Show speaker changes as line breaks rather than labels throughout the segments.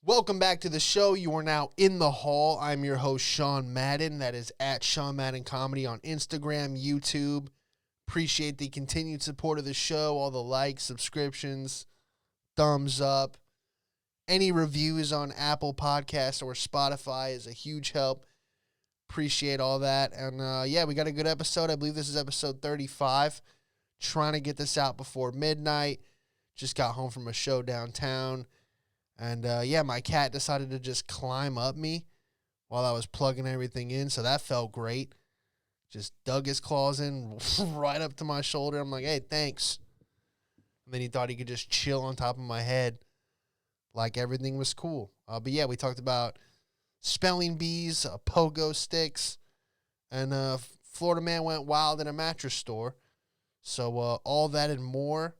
Welcome back to the show. You are now in the hall. I'm your host, Sean Madden. That is at Sean Madden Comedy on Instagram, YouTube. Appreciate the continued support of the show, all the likes, subscriptions, thumbs up. Any reviews on Apple Podcasts or Spotify is a huge help. Appreciate all that. And we got a good episode. I believe this is episode 35. Trying to get this out before midnight. Just got home from a show downtown. And, my cat decided to just climb up me while I was plugging everything in, so that felt great. Just dug his claws in right up to my shoulder. I'm like, hey, thanks. And then he thought he could just chill on top of my head like everything was cool. We talked about spelling bees, Pogo Sticks, and Florida man went wild in a mattress store. So all that and more,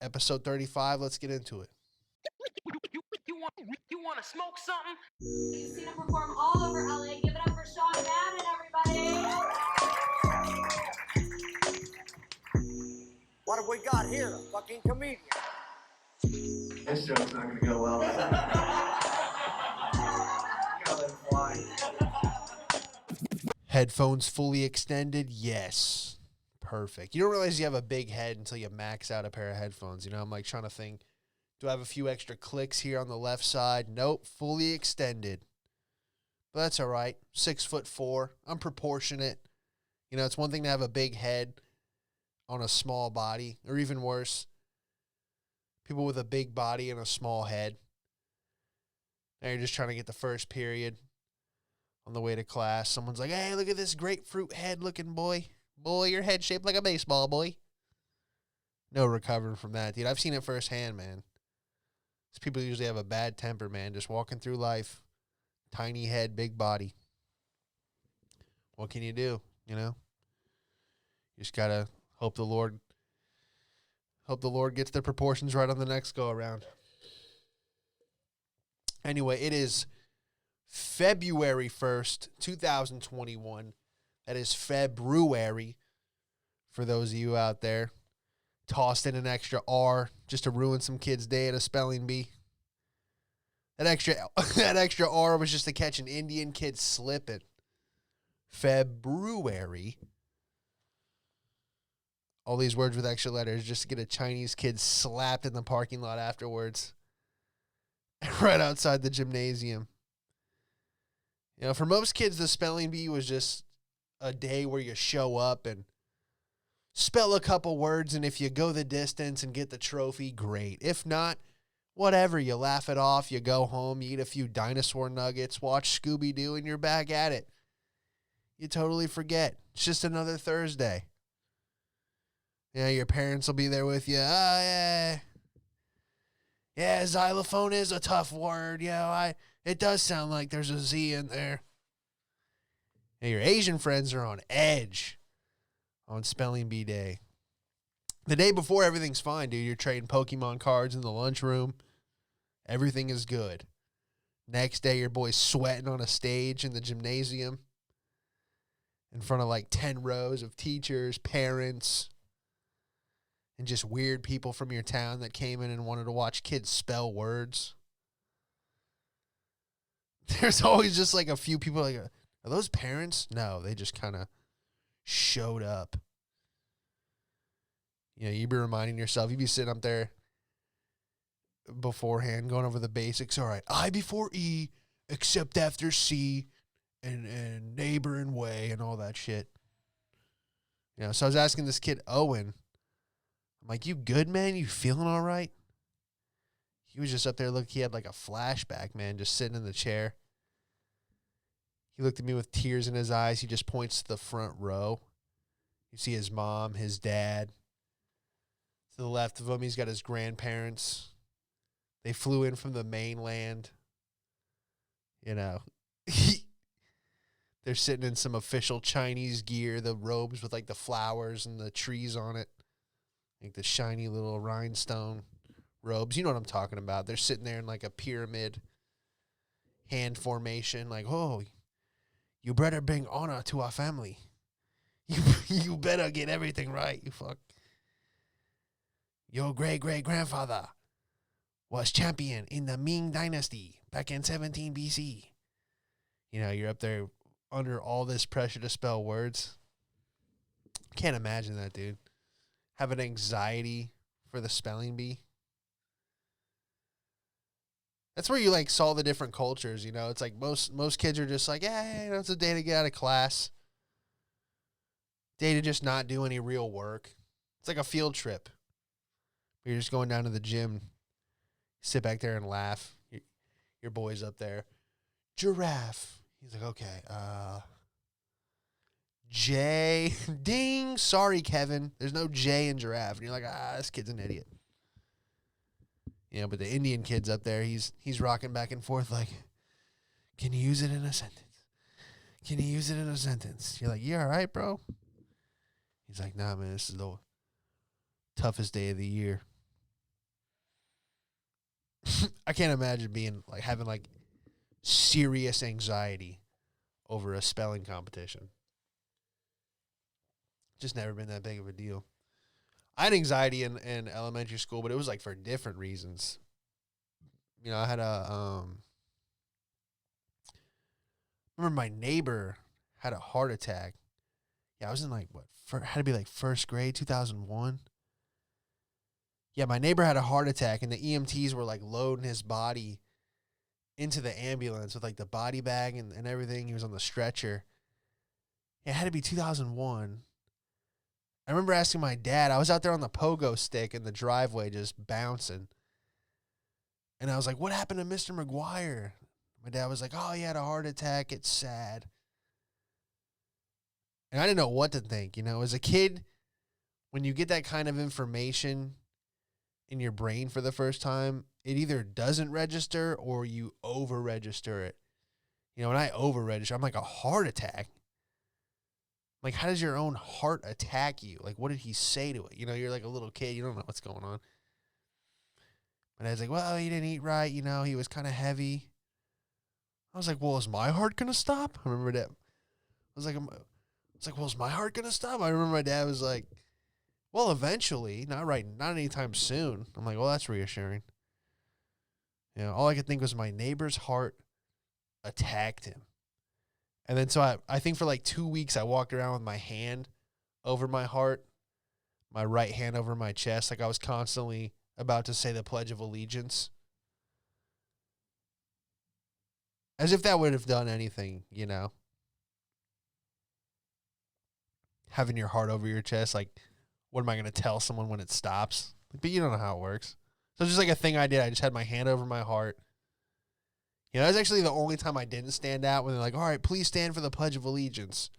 episode 35, let's get into it.
You want to smoke something?
You've seen him perform all over LA. Give it up for Sean Madden, everybody.
What have we got here? A fucking comedian.
This joke's not going to go well. Gotta let it fly.
Headphones fully extended? Yes. Perfect. You don't realize you have a big head until you max out a pair of headphones. You know, I'm like trying to think, do I have a few extra clicks here on the left side? Nope, fully extended. But that's all right. 6'4". I'm proportionate. You know, it's one thing to have a big head on a small body, or even worse, people with a big body and a small head. Now you're just trying to get the first period on the way to class. Someone's like, hey, look at this grapefruit head looking boy. Boy, your head shaped like a baseball, boy. No recovering from that, dude. I've seen it firsthand, man. These people usually have a bad temper, man. Just walking through life. Tiny head, big body. What can you do, you know? You just got to hope the Lord gets the proportions right on the next go around. Anyway, it is February 1st, 2021. That is February for those of you out there. Tossed in an extra R just to ruin some kid's day at a spelling bee. That extra R was just to catch an Indian kid slipping. February. All these words with extra letters just to get a Chinese kid slapped in the parking lot afterwards. Right outside the gymnasium. You know, for most kids, the spelling bee was just a day where you show up and spell a couple words, and if you go the distance and get the trophy, great. If not, whatever. You laugh it off, you go home, you eat a few dinosaur nuggets, watch Scooby-Doo, and you're back at it. You totally forget. It's just another Thursday. Yeah, your parents will be there with you. Oh, yeah. Yeah, xylophone is a tough word. Yeah, it does sound like there's a Z in there. And your Asian friends are on edge on spelling bee day. The day before, everything's fine, dude. You're trading Pokemon cards in the lunchroom. Everything is good. Next day, your boy's sweating on a stage in the gymnasium in front of like 10 rows of teachers, parents, and just weird people from your town that came in and wanted to watch kids spell words. There's always just like a few people like, are those parents? No, they just kind of showed up. You know, you'd be reminding yourself, you'd be sitting up there beforehand going over the basics. All right, I before E, except after C, and neighbor and way, and all that shit. You know, so I was asking this kid, Owen, I'm like, you good, man? You feeling all right? He was just up there, he had like a flashback, man, just sitting in the chair. He looked at me with tears in his eyes. He just points to the front row. You see his mom, his dad. To the left of him, he's got his grandparents. They flew in from the mainland. You know, they're sitting in some official Chinese gear, the robes with like the flowers and the trees on it. Like the shiny little rhinestone robes. You know what I'm talking about. They're sitting there in like a pyramid hand formation. Like, oh, you better bring honor to our family. You better get everything right, you fuck. Your great-great-grandfather was champion in the Ming Dynasty back in 17 BC. You know, you're up there under all this pressure to spell words. Can't imagine that, dude. Having anxiety for the spelling bee. That's where you like saw the different cultures, you know. It's like most kids are just like, yeah, you know, it's a day to get out of class. Day to just not do any real work. It's like a field trip. You're just going down to the gym, sit back there and laugh. Your boy's up there. Giraffe. He's like, okay, J. Ding. Sorry, Kevin. There's no J in giraffe. And you're like, this kid's an idiot. You know, but the Indian kid's up there, he's rocking back and forth like, can you use it in a sentence? Can you use it in a sentence? You're like, you all right, bro? He's like, nah, man, this is the toughest day of the year. I can't imagine being like having like serious anxiety over a spelling competition. Just never been that big of a deal. I had anxiety in elementary school, but it was like for different reasons. You know, I had remember my neighbor had a heart attack. Yeah, I was in like, had to be like first grade, 2001. Yeah, my neighbor had a heart attack, and the EMTs were like loading his body into the ambulance with like the body bag and everything. He was on the stretcher. Yeah, it had to be 2001. I remember asking my dad, I was out there on the pogo stick in the driveway just bouncing. And I was like, what happened to Mr. McGuire? My dad was like, oh, he had a heart attack. It's sad. And I didn't know what to think. You know, as a kid, when you get that kind of information in your brain for the first time, it either doesn't register or you over-register it. You know, when I over-register, I'm like, a heart attack? Like, how does your own heart attack you? Like, what did he say to it? You know, you're like a little kid. You don't know what's going on. My dad's like, well, he didn't eat right. You know, he was kind of heavy. I was like, well, is my heart going to stop? I remember that. I was like, well, is my heart going to stop? I remember my dad was like, well, eventually. Not anytime soon. I'm like, well, that's reassuring. You know, all I could think was my neighbor's heart attacked him. And then so I think for like 2 weeks, I walked around with my hand over my heart, my right hand over my chest, like I was constantly about to say the Pledge of Allegiance. As if that would have done anything, you know. Having your heart over your chest, like, what am I going to tell someone when it stops? But you don't know how it works. So it's just like a thing I did. I just had my hand over my heart. You know, that's actually the only time I didn't stand out, when they're like, all right, please stand for the Pledge of Allegiance.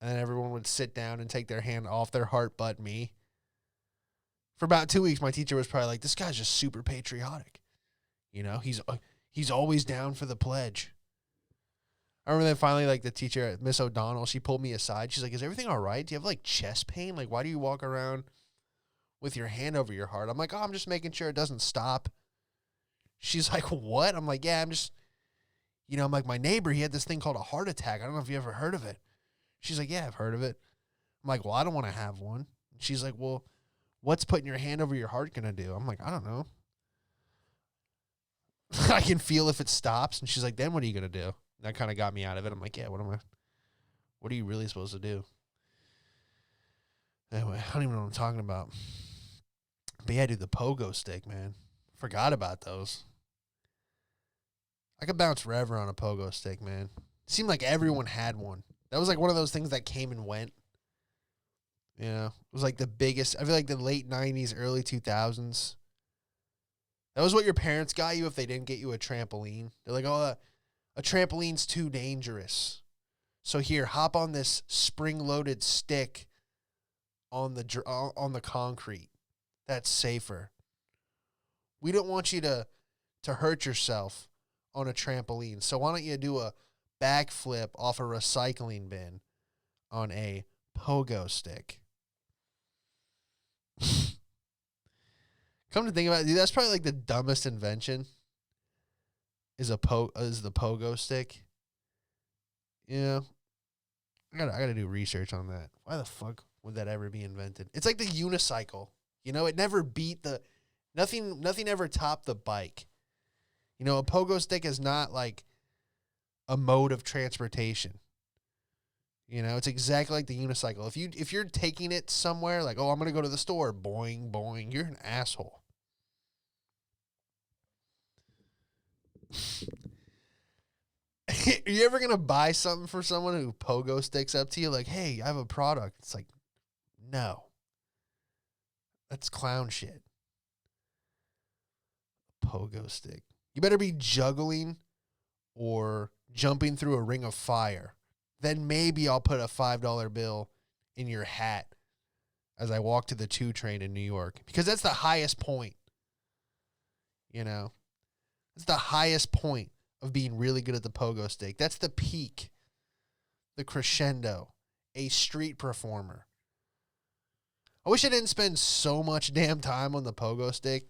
And then everyone would sit down and take their hand off their heart but me. For about 2 weeks, my teacher was probably like, this guy's just super patriotic. You know, he's always down for the pledge. I remember then finally, like, the teacher, Miss O'Donnell, she pulled me aside. She's like, is everything all right? Do you have, like, chest pain? Like, why do you walk around with your hand over your heart? I'm like, oh, I'm just making sure it doesn't stop. She's like, what? I'm like, yeah, I'm just, you know, I'm like, my neighbor, he had this thing called a heart attack. I don't know if you ever heard of it. She's like, yeah, I've heard of it. I'm like, well, I don't want to have one. She's like, well, what's putting your hand over your heart going to do? I'm like, I don't know. I can feel if it stops. And she's like, then what are you going to do? That kind of got me out of it. I'm like, yeah, what are you really supposed to do? Anyway, I don't even know what I'm talking about. But yeah, dude, the pogo stick, man. Forgot about those. I could bounce forever on a pogo stick, man. It seemed like everyone had one. That was like one of those things that came and went. You know, it was like the biggest, I feel like the late 90s, early 2000s. That was what your parents got you if they didn't get you a trampoline. They're like, oh, a trampoline's too dangerous. So here, hop on this spring-loaded stick on the concrete. That's safer. We don't want you to hurt yourself on a trampoline. So why don't you do a backflip off a recycling bin on a pogo stick? Come to think about it, dude, that's probably like the dumbest invention is the pogo stick. You know, I gotta do research on that. Why the fuck would that ever be invented? It's like the unicycle. You know, it never beat the Nothing ever topped the bike. You know, a pogo stick is not like a mode of transportation. You know, it's exactly like the unicycle. If you're taking it somewhere, like, oh, I'm gonna go to the store, boing, boing, you're an asshole. Are you ever gonna buy something for someone who pogo sticks up to you, like, hey, I have a product? It's like, no. That's clown shit. Pogo stick. You better be juggling or jumping through a ring of fire. Then maybe I'll put a $5 bill in your hat as I walk to the 2 train in New York. Because that's the highest point. You know? It's the highest point of being really good at the pogo stick. That's the peak. The crescendo. A street performer. I wish I didn't spend so much damn time on the pogo stick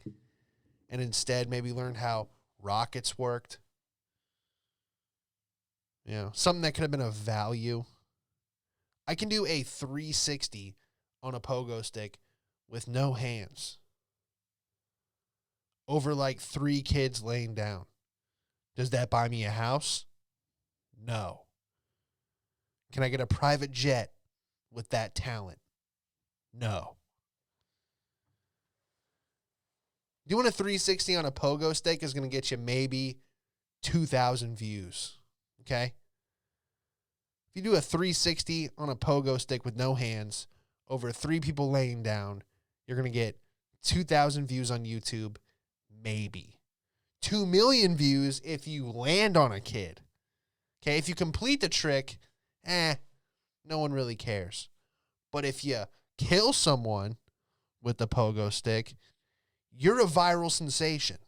and instead maybe learned how rockets worked. You know, something that could have been of value. I can do a 360 on a pogo stick with no hands over like 3 kids laying down. Does that buy me a house? No. Can I get a private jet with that talent? No. Doing a 360 on a pogo stick is going to get you maybe 2,000 views. Okay? If you do a 360 on a pogo stick with no hands over 3 people laying down, you're going to get 2,000 views on YouTube, maybe. 2 million views if you land on a kid. Okay? If you complete the trick, no one really cares. But if you kill someone with the pogo stick, you're a viral sensation.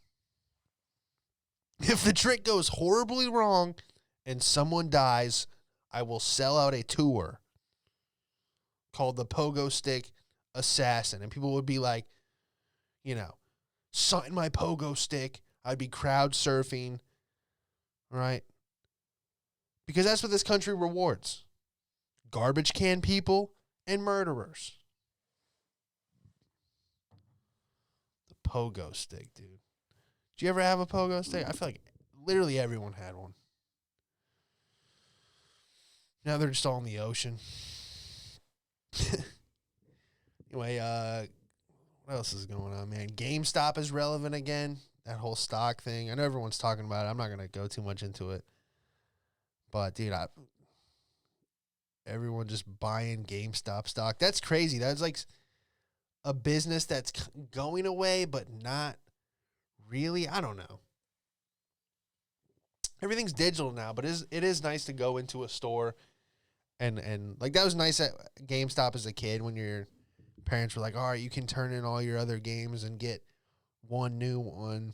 If the trick goes horribly wrong and someone dies, I will sell out a tour called the Pogo Stick Assassin. And people would be like, you know, sign my pogo stick. I'd be crowd surfing, right? Because that's what this country rewards. Garbage can people and murderers. The pogo stick, dude. Did you ever have a pogo stick? I feel like literally everyone had one. Now they're just all in the ocean. Anyway, what else is going on, man? GameStop is relevant again. That whole stock thing. I know everyone's talking about it. I'm not going to go too much into it. But, dude, everyone just buying GameStop stock. That's crazy. That's like a business that's going away, but not really. I don't know. Everything's digital now, but it is nice to go into a store and like that was nice at GameStop as a kid when your parents were like, all right, you can turn in all your other games and get one new one.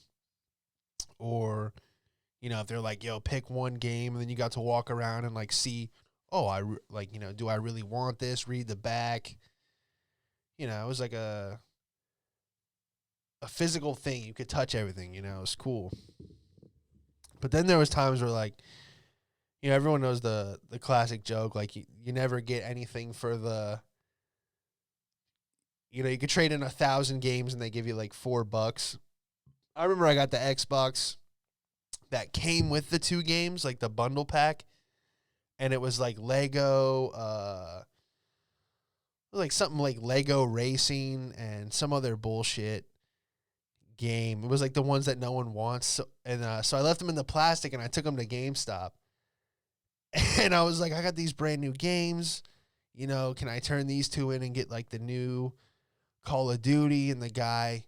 Or, you know, if they're like, yo, pick one game, and then you got to walk around and like see, oh, do I really want this? Read the back. You know, it was like a physical thing. You could touch everything, you know, it was cool. But then there was times where like, you know, everyone knows the classic joke, like you never get anything for the, you know, you could trade in 1,000 games and they give you like $4. I remember I got the Xbox that came with the 2 games, like the bundle pack, and it was like Lego, like something like Lego Racing and some other bullshit game. It was like the ones that no one wants. So I left them in the plastic and I took them to GameStop. And I was like, I got these brand new games. You know, can I turn these 2 in and get like the new Call of Duty? And the guy,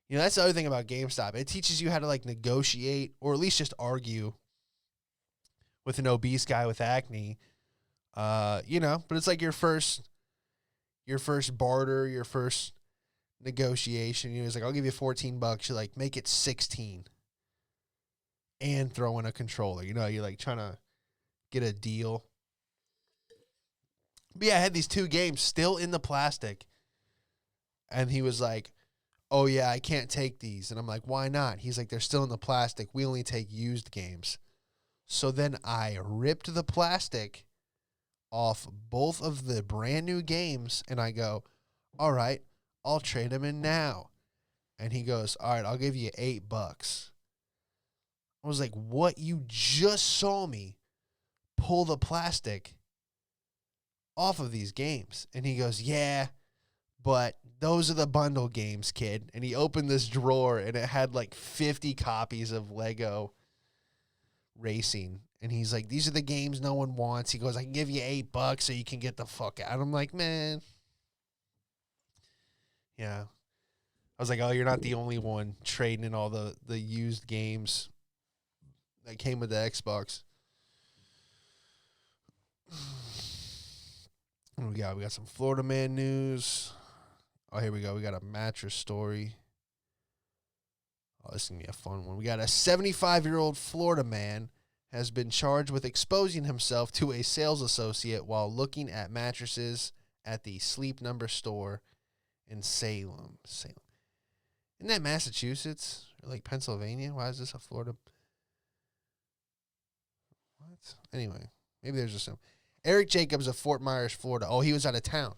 you know, that's the other thing about GameStop. It teaches you how to like negotiate or at least just argue with an obese guy with acne. You know, but it's like your first barter, your first negotiation. You know, it's like, I'll give you $14. You're like, make it 16 and throw in a controller. You know, you're like trying to get a deal. But yeah, I had these 2 games still in the plastic. And he was like, oh yeah, I can't take these. And I'm like, why not? He's like, they're still in the plastic. We only take used games. So then I ripped the plastic off both of the brand new games. And I go, all right, I'll trade them in now. And he goes, all right, I'll give you $8. I was like, what? You just saw me pull the plastic off of these games. And he goes, yeah, but those are the bundle games, kid. And he opened this drawer, and it had like 50 copies of Lego Racing. And he's like, these are the games no one wants. He goes, I can give you $8 so you can get the fuck out. I'm like, man. Yeah. I was like, oh, you're not the only one trading in all the used games that came with the Xbox. What we got? We got some Florida man news. Oh, here we go. We got a mattress story. Oh, this is going to be a fun one. We got a 75-year-old Florida man has been charged with exposing himself to a sales associate while looking at mattresses at the Sleep Number store in Salem. Isn't that Massachusetts or like Pennsylvania? Why is this a Florida? What? Anyway, maybe there's just some. Eric Jacobs of Fort Myers, Florida. Oh, he was out of town.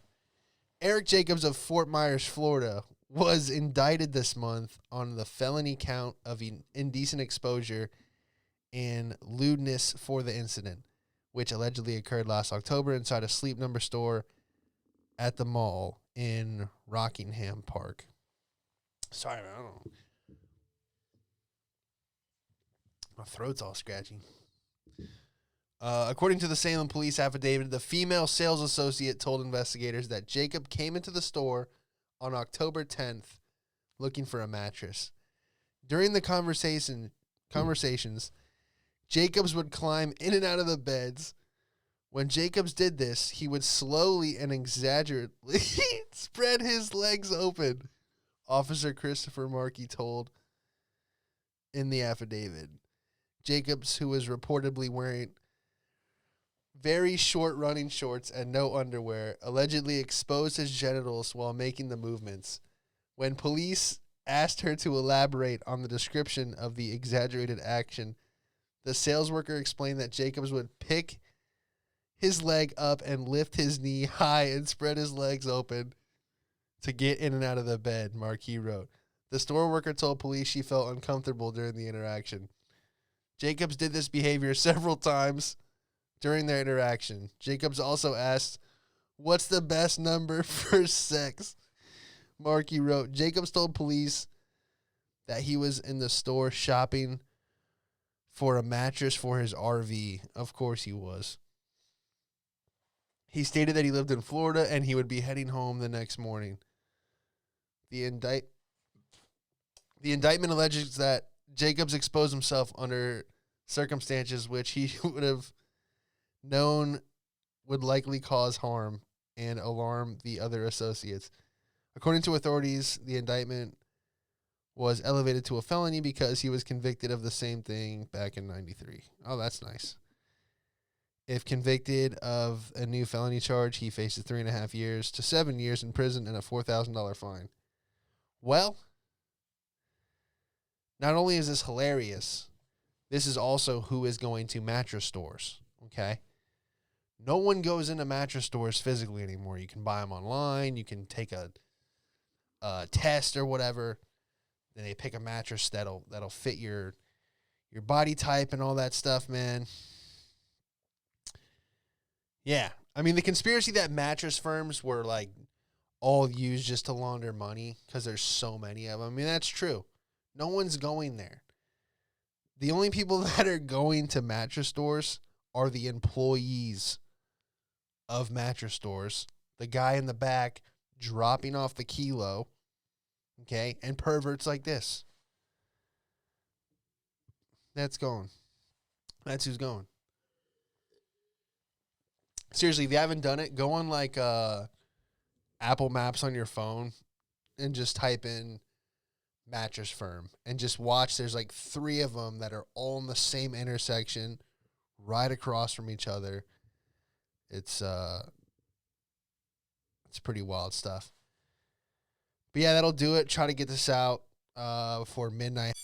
Eric Jacobs of Fort Myers, Florida, was indicted this month on the felony count of indecent exposure and lewdness for the incident, which allegedly occurred last October inside a Sleep Number store at the mall in Rockingham Park. Sorry, man, I don't know. My throat's all scratchy. According to the Salem police affidavit, the female sales associate told investigators that Jacob came into the store on October 10th looking for a mattress. During the conversations, Jacobs would climb in and out of the beds. When Jacobs did this, he would slowly and exaggerately spread his legs open, Officer Christopher Markey told in the affidavit. Jacobs, who was reportedly wearing very short running shorts and no underwear, allegedly exposed his genitals while making the movements. When police asked her to elaborate on the description of the exaggerated action, the sales worker explained that Jacobs would pick his leg up and lift his knee high and spread his legs open to get in and out of the bed, Marquis wrote. The store worker told police she felt uncomfortable during the interaction. Jacobs did this behavior several times during their interaction. Jacobs also asked, what's the best number for sex? Markey wrote, Jacobs told police that he was in the store shopping for a mattress for his RV. Of course he was. He stated that he lived in Florida and he would be heading home the next morning. The indictment alleges that Jacobs exposed himself under circumstances which he would have known would likely cause harm and alarm the other associates. According to authorities, the indictment was elevated to a felony because he was convicted of the same thing back in 93. Oh, that's nice. If convicted of a new felony charge, he faces 3.5 years to 7 years in prison and a $4,000 fine. Well, not only is this hilarious, this is also who is going to mattress stores, okay? No one goes into mattress stores physically anymore. You can buy them online. You can take a test or whatever. Then they pick a mattress that'll fit your body type and all that stuff, man. Yeah. I mean, the conspiracy that mattress firms were like all used just to launder money because there's so many of them. I mean, that's true. No one's going there. The only people that are going to mattress stores are the employees of mattress stores, the guy in the back dropping off the kilo, okay, and perverts like this. That's going. That's who's going. Seriously, if you haven't done it, go on like Apple Maps on your phone and just type in mattress firm and just watch. There's like 3 of them that are all in the same intersection right across from each other. It's pretty wild stuff. But yeah, that'll do it. Try to get this out before midnight.